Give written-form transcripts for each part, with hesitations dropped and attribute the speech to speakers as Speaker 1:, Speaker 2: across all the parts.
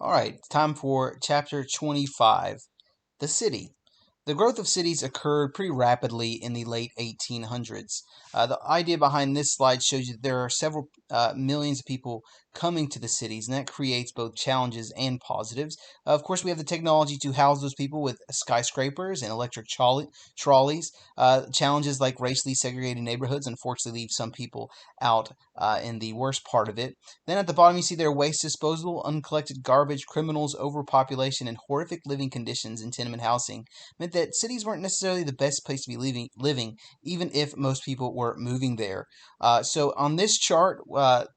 Speaker 1: All right, it's time for chapter 25, The City. The growth of cities occurred pretty rapidly in the late 1800s. The idea behind this slide shows you that there are several millions of people coming to the cities, and that creates both challenges and positives. Of course, we have the technology to house those people with skyscrapers and electric trolleys. Challenges like racially segregated neighborhoods unfortunately leave some people out in the worst part of it. Then at the bottom, you see their waste disposal, uncollected garbage, criminals, overpopulation, and horrific living conditions in tenement housing meant that cities weren't necessarily the best place to be living even if most people were moving there. So on this chart,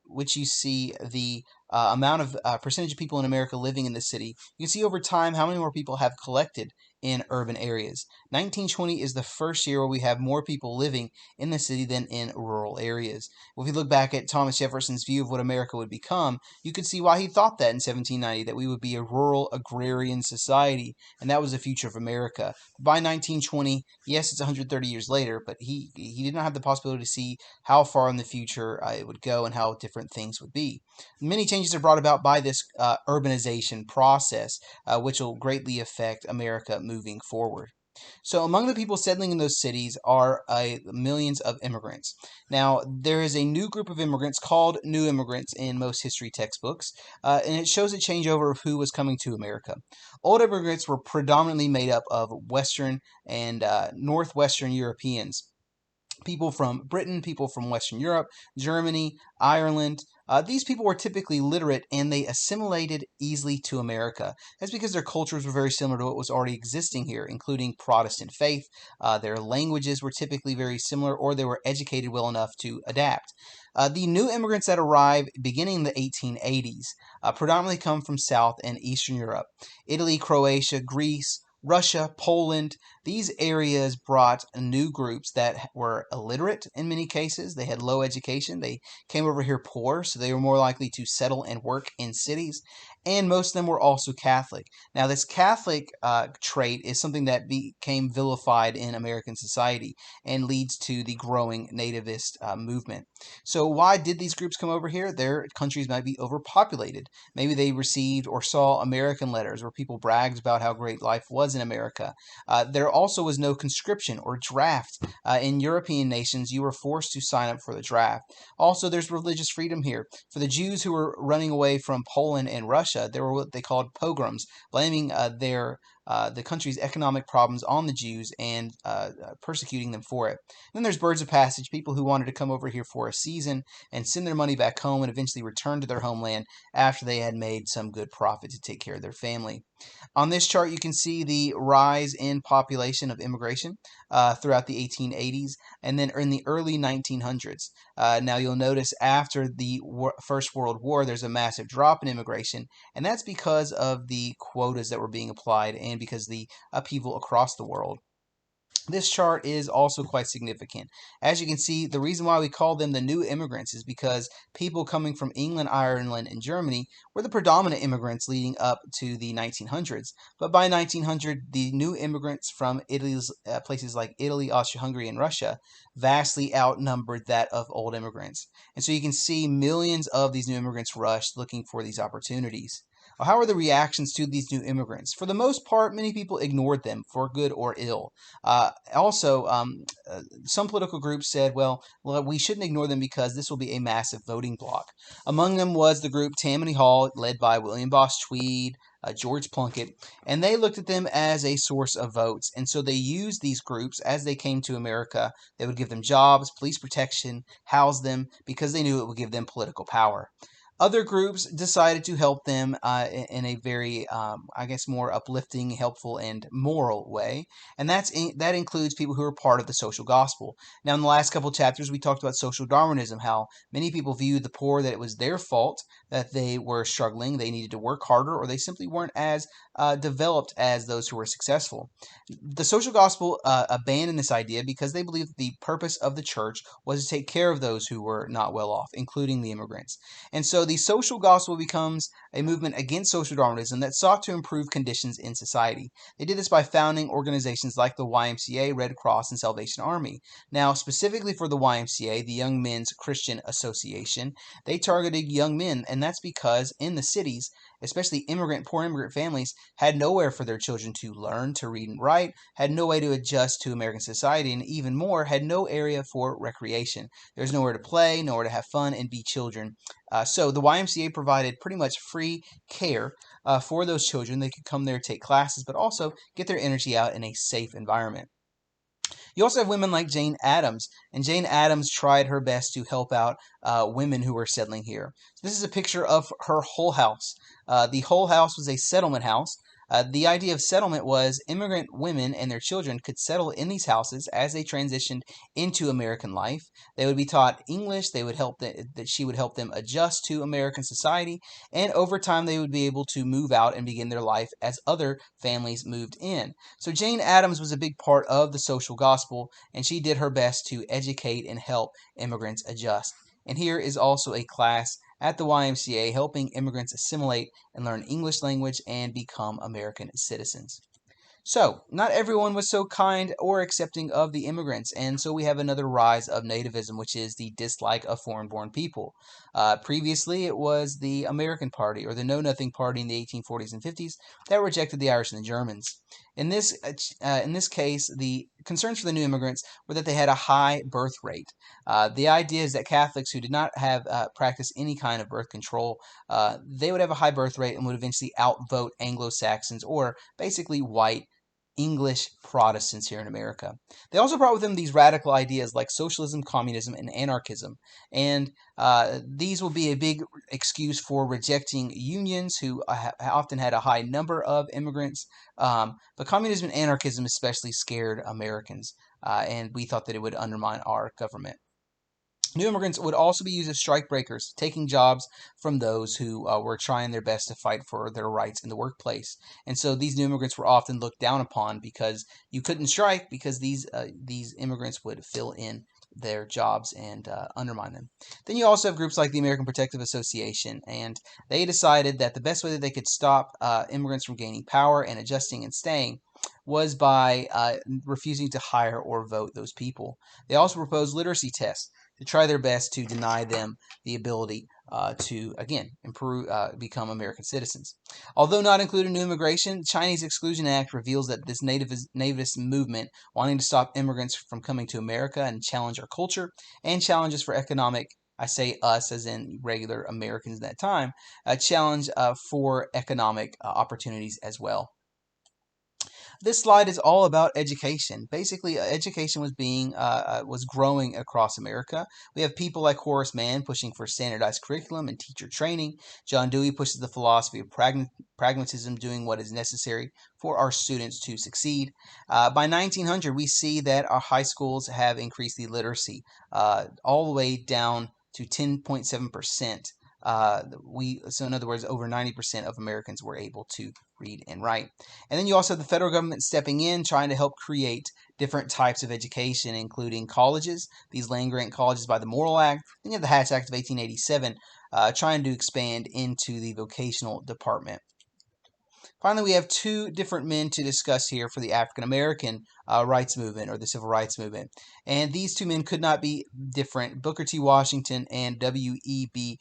Speaker 1: which you see the amount of percentage of people in America living in the city, you can see over time how many more people have collected in urban areas. 1920 is the first year where we have more people living in the city than in rural areas. Well, if you look back at Thomas Jefferson's view of what America would become, you could see why he thought that in 1790, that we would be a rural agrarian society, and that was the future of America. By 1920, yes, it's 130 years later, but he did not have the possibility to see how far in the future it would go and how different things would be. Many changes are brought about by this urbanization process, which will greatly affect America moving forward. So, among the people settling in those cities are millions of immigrants. Now, there is a new group of immigrants called new immigrants in most history textbooks, and it shows a changeover of who was coming to America. Old immigrants were predominantly made up of Western and Northwestern Europeans, people from Britain, people from Western Europe, Germany, Ireland. These people were typically literate and they assimilated easily to America. That's because their cultures were very similar to what was already existing here, including Protestant faith. Their languages were typically very similar, or they were educated well enough to adapt. The new immigrants that arrive beginning in the 1880s predominantly come from South and Eastern Europe. Italy, Croatia, Greece, Russia, Poland, these areas brought new groups that were illiterate in many cases. They had low education. They came over here poor, so they were more likely to settle and work in cities. And most of them were also Catholic. Now, this Catholic trait is something that became vilified in American society and leads to the growing nativist movement. So, why did these groups come over here? Their countries might be overpopulated. Maybe they received or saw American letters where people bragged about how great life was in America. There also was no conscription or draft. In European nations, you were forced to sign up for the draft. Also, there's religious freedom here. For the Jews who were running away from Poland and Russia, there were what they called pogroms, blaming the country's economic problems on the Jews and persecuting them for it. Then there's birds of passage, people who wanted to come over here for a season and send their money back home and eventually return to their homeland after they had made some good profit to take care of their family. On this chart, you can see the rise in population of immigration throughout the 1880s and then in the early 1900s. Now, you'll notice after the First World War, there's a massive drop in immigration, and that's because of the quotas that were being applied and because of the upheaval across the world. This chart is also quite significant. As you can see, the reason why we call them the new immigrants is because people coming from England, Ireland, and Germany were the predominant immigrants leading up to the 1900s. But by 1900, the new immigrants from Italy's places like Italy, Austria-Hungary, and Russia vastly outnumbered that of old immigrants. And so you can see millions of these new immigrants rushed looking for these opportunities. How are the reactions to these new immigrants? For the most part, many people ignored them for good or ill. Some political groups said, well, we shouldn't ignore them because this will be a massive voting bloc. Among them was the group Tammany Hall, led by William Boss Tweed, George Plunkett, and they looked at them as a source of votes. And so they used these groups as they came to America. They would give them jobs, police protection, house them, because they knew it would give them political power. Other groups decided to help them in a very, I guess, more uplifting, helpful, and moral way, and that includes people who are part of the social gospel. Now, in the last couple chapters, we talked about social Darwinism, how many people viewed the poor that it was their fault that they were struggling, they needed to work harder, or they simply weren't as developed as those who were successful. The social gospel abandoned this idea because they believed the purpose of the church was to take care of those who were not well off, including the immigrants. And so the social gospel becomes a movement against social Darwinism that sought to improve conditions in society. They did this by founding organizations like the YMCA, Red Cross, and Salvation Army. Now, specifically for the YMCA, the Young Men's Christian Association, they targeted young men, and that's because in the cities, especially poor immigrant families, had nowhere for their children to learn to read and write, had no way to adjust to American society, and even more, had no area for recreation. There's nowhere to play, nowhere to have fun and be children. So the YMCA provided pretty much free care for those children. They could come there, take classes, but also get their energy out in a safe environment. You also have women like Jane Addams, and Jane Addams tried her best to help out women who were settling here. So this is a picture of her whole house. The whole house was a settlement house. The idea of settlement was immigrant women and their children could settle in these houses as they transitioned into American life. They would be taught English. They would that she would help them adjust to American society, and over time they would be able to move out and begin their life as other families moved in. So Jane Addams was a big part of the social gospel, and she did her best to educate and help immigrants adjust. And here is also a class at the YMCA helping immigrants assimilate and learn English language and become American citizens. So, not everyone was so kind or accepting of the immigrants, and so we have another rise of nativism, which is the dislike of foreign-born people. Previously, it was the American Party, or the Know-Nothing Party in the 1840s and 50s, that rejected the Irish and the Germans. In this case, the concerns for the new immigrants were that they had a high birth rate. The idea is that Catholics who did not have practiced any kind of birth control, they would have a high birth rate and would eventually outvote Anglo-Saxons, or basically white English Protestants here in America. They also brought with them these radical ideas like socialism, communism, and anarchism. And these will be a big excuse for rejecting unions who often had a high number of immigrants. But communism and anarchism especially scared Americans, and we thought that it would undermine our government. New immigrants would also be used as strikebreakers, taking jobs from those who were trying their best to fight for their rights in the workplace. And so these new immigrants were often looked down upon because you couldn't strike, because these immigrants would fill in their jobs and undermine them. Then you also have groups like the American Protective Association, and they decided that the best way that they could stop immigrants from gaining power and adjusting and staying was by refusing to hire or vote those people. They also proposed literacy tests to try their best to deny them the ability to, again, become American citizens. Although not included in new immigration, the Chinese Exclusion Act reveals that this nativist movement, wanting to stop immigrants from coming to America and challenge our culture and challenges for economic, I say us as in regular Americans in that time, a challenge for economic opportunities as well. This slide is all about education. Basically, education was growing across America. We have people like Horace Mann pushing for standardized curriculum and teacher training. John Dewey pushes the philosophy of pragmatism, doing what is necessary for our students to succeed. By 1900, we see that our high schools have increased the literacy all the way down to 10.7%. So in other words, over 90% of Americans were able to read and write. And then you also have the federal government stepping in, trying to help create different types of education, including colleges, these land-grant colleges by the Morrill Act. Then you have the Hatch Act of 1887, trying to expand into the vocational department. Finally, we have two different men to discuss here for the African American rights movement, or the civil rights movement. And these two men could not be different: Booker T. Washington and W.E.B.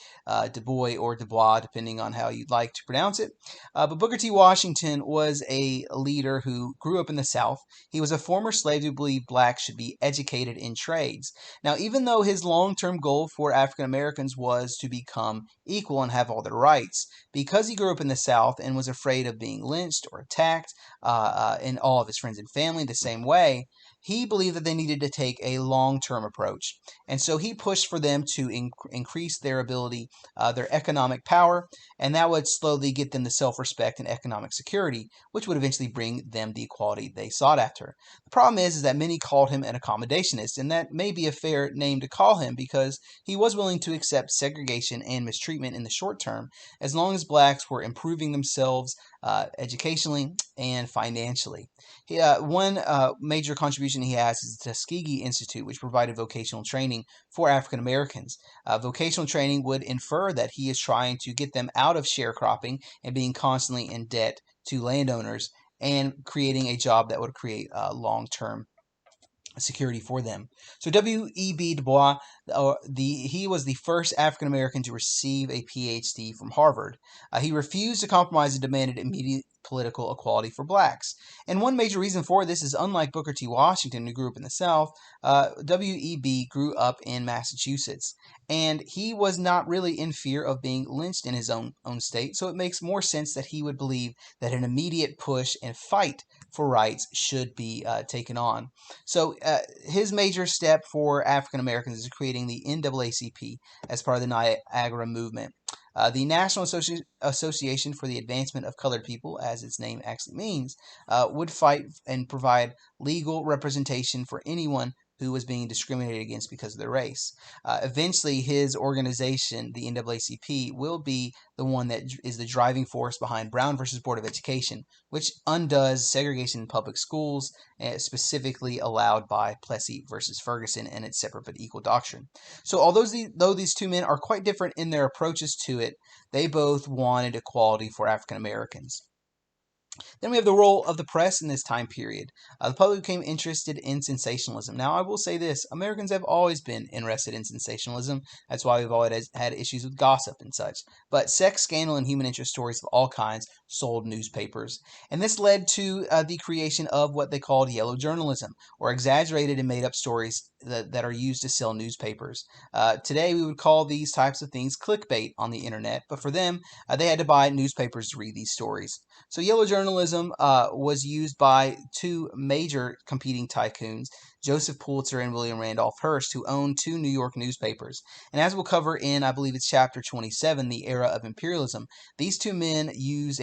Speaker 1: Du Bois, or Du Bois, depending on how you'd like to pronounce it. But Booker T. Washington was a leader who grew up in the South. He was a former slave who believed blacks should be educated in trades. Now, even though his long-term goal for African Americans was to become equal and have all their rights, because he grew up in the South and was afraid of being lynched or attacked, and all of his friends and family the same way, he believed that they needed to take a long-term approach. And so he pushed for them to increase their ability, their economic power, and that would slowly get them the self-respect and economic security, which would eventually bring them the equality they sought after. The problem is that many called him an accommodationist, and that may be a fair name to call him, because he was willing to accept segregation and mistreatment in the short term, as long as blacks were improving themselves educationally and financially. One major contribution he has is the Tuskegee Institute, which provided vocational training for African Americans. Vocational training would infer that he is trying to get them out of sharecropping and being constantly in debt to landowners, and creating a job that would create long-term security for them. So W.E.B. Du Bois, he was the first African American to receive a PhD from Harvard. He refused to compromise and demanded immediate political equality for blacks. And one major reason for this is, unlike Booker T. Washington, who grew up in the South, W.E.B. grew up in Massachusetts, and he was not really in fear of being lynched in his own state. So it makes more sense that he would believe that an immediate push and fight for rights should be taken on. So his major step for African Americans is creating the NAACP as part of the Niagara movement. The National Association for the Advancement of Colored People, as its name actually means, would fight and provide legal representation for anyone who was being discriminated against because of their race. Eventually, his organization, the NAACP, will be the one that is the driving force behind Brown versus Board of Education, which undoes segregation in public schools, specifically allowed by Plessy versus Ferguson and its separate but equal doctrine. So, though these two men are quite different in their approaches to it, they both wanted equality for African Americans. Then we have the role of the press in this time period. The public became interested in sensationalism. Now, I will say this: Americans have always been interested in sensationalism. That's why we've always had issues with gossip and such. But sex, scandal, and human interest stories of all kinds sold newspapers. And this led to the creation of what they called yellow journalism, or exaggerated and made up stories that are used to sell newspapers. Today, we would call these types of things clickbait on the internet, but for them, they had to buy newspapers to read these stories. So yellow journalism was used by two major competing tycoons, Joseph Pulitzer and William Randolph Hearst, who owned two New York newspapers. And as we'll cover in, I believe it's chapter 27, the era of imperialism, these two men use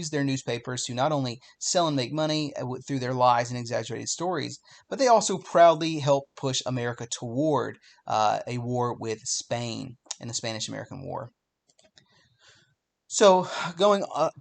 Speaker 1: their newspapers to not only sell and make money through their lies and exaggerated stories, but they also proudly help push America toward a war with Spain in the Spanish-American War. So,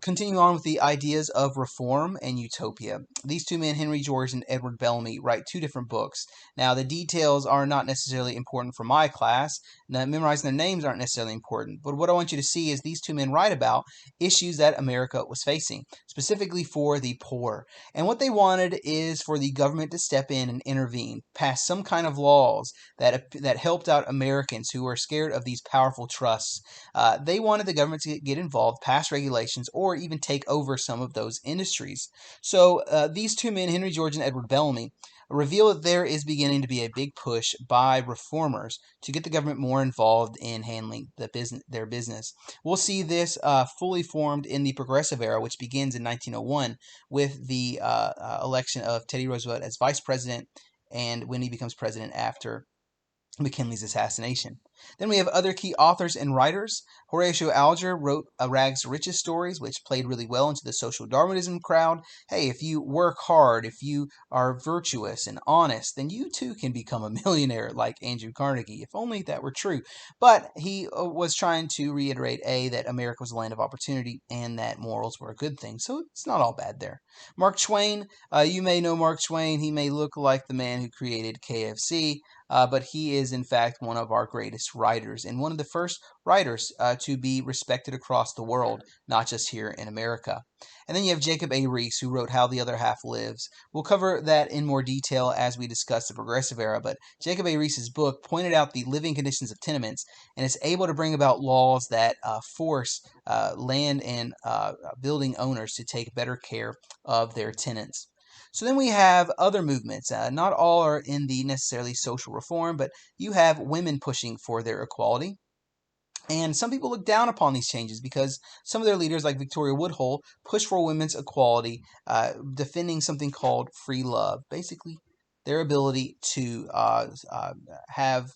Speaker 1: continuing on with the ideas of reform and utopia. These two men, Henry George and Edward Bellamy, write two different books. Now, the details are not necessarily important for my class. Now, memorizing their names aren't necessarily important. But what I want you to see is these two men write about issues that America was facing, specifically for the poor. And what they wanted is for the government to step in and intervene, pass some kind of laws that helped out Americans who were scared of these powerful trusts. They wanted the government to get involved, pass regulations, or even take over some of those industries. So these two men, Henry George and Edward Bellamy, reveal that there is beginning to be a big push by reformers to get the government more involved in handling their business. We'll see this fully formed in the Progressive Era, which begins in 1901 with the election of Teddy Roosevelt as vice president, and when he becomes president after McKinley's assassination. Then we have other key authors and writers. Horatio Alger wrote A Rags to Riches stories, which played really well into the social Darwinism crowd. Hey, if you work hard, if you are virtuous and honest, then you too can become a millionaire like Andrew Carnegie, if only that were true. But he was trying to reiterate, A, that America was a land of opportunity and that morals were a good thing. So it's not all bad there. Mark Twain, you may know Mark Twain. He may look like the man who created KFC, but he is, in fact, one of our greatest writers and one of the first writers to be respected across the world, not just here in America. And then you have Jacob A. Riis, who wrote How the Other Half Lives. We'll cover that in more detail as we discuss the Progressive Era, but Jacob A. Riis's book pointed out the living conditions of tenements and is able to bring about laws that force land and building owners to take better care of their tenants. So then we have other movements. Not all are in the necessarily social reform, but you have women pushing for their equality. And some people look down upon these changes because some of their leaders, like Victoria Woodhull, push for women's equality, defending something called free love. Basically, their ability to have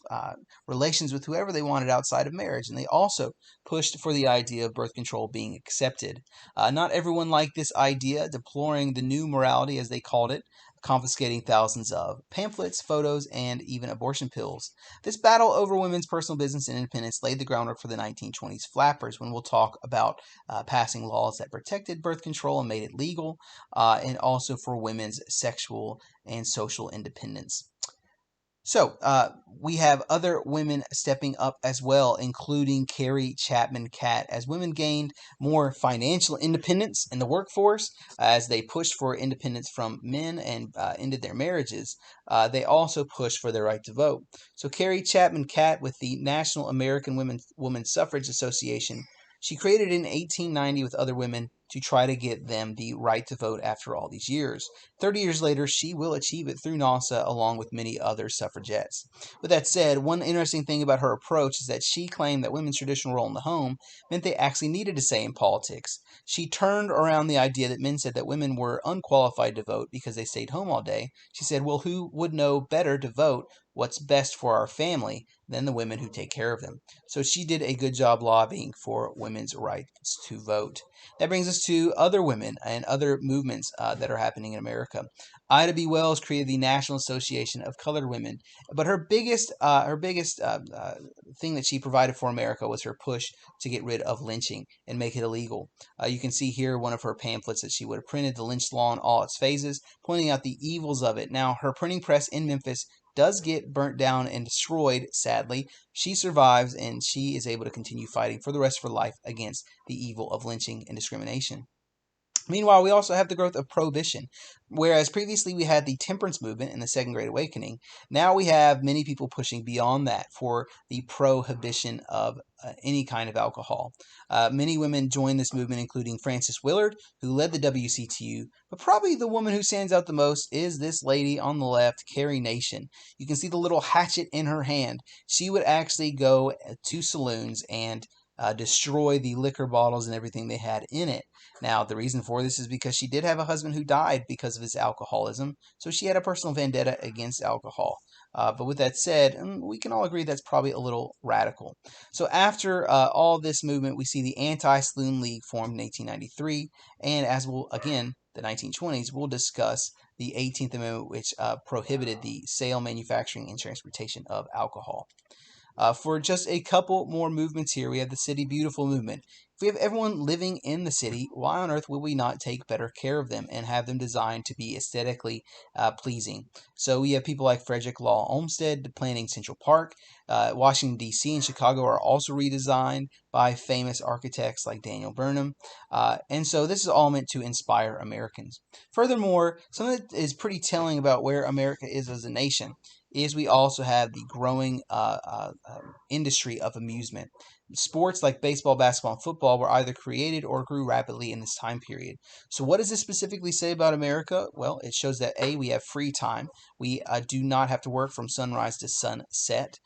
Speaker 1: relations with whoever they wanted outside of marriage. And they also pushed for the idea of birth control being accepted. Not everyone liked this idea, deploring the new morality, as they called it, confiscating thousands of pamphlets, photos, and even abortion pills. This battle over women's personal business and independence laid the groundwork for the 1920s flappers, when we'll talk about passing laws that protected birth control and made it legal, and also for women's sexual and social independence. So, we have other women stepping up as well, including Carrie Chapman Catt. As women gained more financial independence in the workforce, as they pushed for independence from men and ended their marriages, they also pushed for their right to vote. So, Carrie Chapman Catt, with the National American Women's Suffrage Association, she created it in 1890 with other women to try to get them the right to vote after all these years. 30 years later, she will achieve it through NASA along with many other suffragettes. With that said, one interesting thing about her approach is that she claimed that women's traditional role in the home meant they actually needed a say in politics. She turned around the idea that men said that women were unqualified to vote because they stayed home all day. She said, well, who would know better to vote what's best for our family than the women who take care of them? So she did a good job lobbying for women's rights to vote. That brings us to other women and other movements that are happening in America. Ida B. Wells created the National Association of Colored Women, but her biggest thing that she provided for America was her push to get rid of lynching and make it illegal. You can see here one of her pamphlets that she would have printed, the lynch law in all its phases, pointing out the evils of it. Now, her printing press in Memphis does get burnt down and destroyed, sadly. She survives and she is able to continue fighting for the rest of her life against the evil of lynching and discrimination. Meanwhile, we also have the growth of prohibition. Whereas previously we had the temperance movement and the Second Great Awakening, now we have many people pushing beyond that for the prohibition of any kind of alcohol. Many women joined this movement, including Frances Willard, who led the WCTU. But probably the woman who stands out the most is this lady on the left, Carrie Nation. You can see the little hatchet in her hand. She would actually go to saloons and destroy the liquor bottles and everything they had in it. Now, the reason for this is because she did have a husband who died because of his alcoholism, so she had a personal vendetta against alcohol. But with that said, we can all agree that's probably a little radical. So after all this movement, we see the Anti-Saloon League formed in 1893, and as we'll, again, the 1920s, we'll discuss the 18th Amendment, which prohibited the sale, manufacturing, and transportation of alcohol. For just a couple more movements here, we have the City Beautiful movement. If we have everyone living in the city, why on earth would we not take better care of them and have them designed to be aesthetically pleasing? So we have people like Frederick Law Olmsted planning Central Park. Washington, D.C. and Chicago are also redesigned by famous architects like Daniel Burnham. And so this is all meant to inspire Americans. Furthermore, something that is pretty telling about where America is as a nation is we also have the growing industry of amusement. Sports like baseball, basketball, and football were either created or grew rapidly in this time period. So, what does this specifically say about America? Well, it shows that A, we have free time. We do not have to work from sunrise to sunset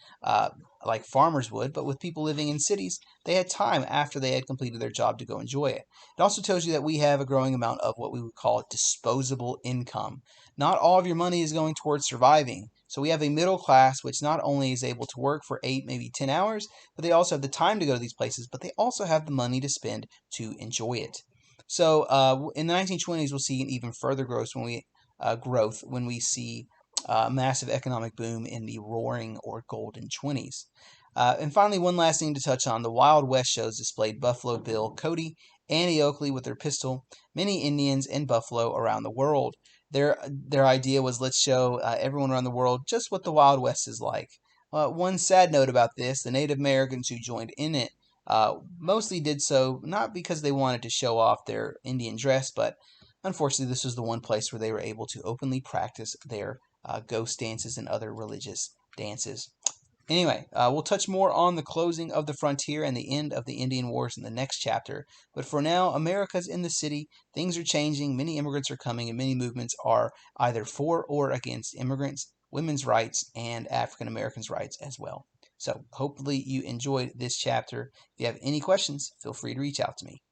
Speaker 1: like farmers would, but with people living in cities, they had time after they had completed their job to go enjoy it. It also tells you that we have a growing amount of what we would call disposable income. Not all of your money is going towards surviving. So we have a middle class which not only is able to work for 8, maybe 10 hours, but they also have the time to go to these places, but they also have the money to spend to enjoy it. So in the 1920s, we'll see an even further growth when we see a massive economic boom in the roaring or golden 20s. And finally, one last thing to touch on, the Wild West shows displayed Buffalo Bill Cody, Annie Oakley with their pistol, many Indians and buffalo around the world. Their idea was let's show everyone around the world just what the Wild West is like. One sad note about this, the Native Americans who joined in it mostly did so not because they wanted to show off their Indian dress, but unfortunately this was the one place where they were able to openly practice their ghost dances and other religious dances. Anyway, we'll touch more on the closing of the frontier and the end of the Indian Wars in the next chapter. But for now, America's in the city. Things are changing. Many immigrants are coming, and many movements are either for or against immigrants, women's rights, and African Americans' rights as well. So hopefully you enjoyed this chapter. If you have any questions, feel free to reach out to me.